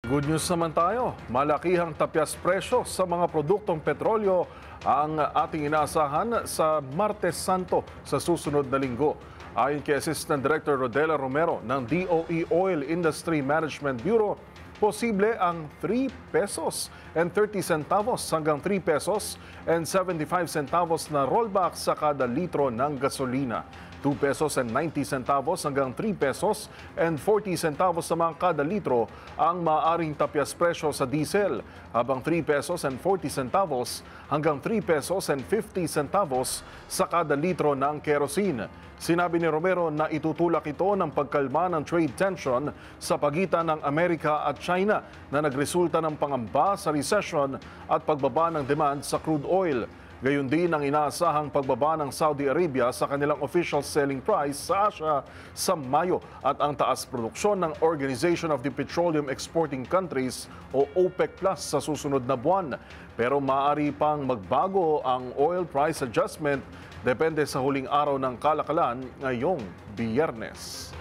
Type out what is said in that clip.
Good news naman tayo. Malakihang tapyas presyo sa mga produktong petrolyo ang ating inaasahan sa Martes Santo sa susunod na linggo. Ayon kay Assistant Director Rodela Romero ng DOE Oil Industry Management Bureau, posible ang 3 pesos and 30 centavos hanggang 3 pesos and 75 centavos na rollback sa kada litro ng gasolina. 2 pesos and 90 centavos hanggang 3 pesos and 40 centavos naman kada litro ang maaaring tapyas presyo sa diesel, habang 3 pesos and 40 centavos hanggang 3 pesos and 50 centavos sa kada litro ng kerosene. Sinabi ni Romero na itutulak ito ng pagkalma ng trade tension sa pagitan ng Amerika at China na nagresulta ng pangamba sa recession at pagbaba ng demand sa crude oil. Gayon din ang inaasahang pagbaba ng Saudi Arabia sa kanilang official selling price sa Asia sa Mayo at ang taas produksyon ng Organization of the Petroleum Exporting Countries o OPEC Plus sa susunod na buwan. Pero maaari pang magbago ang oil price adjustment depende sa huling araw ng kalakalan ngayong Biyernes.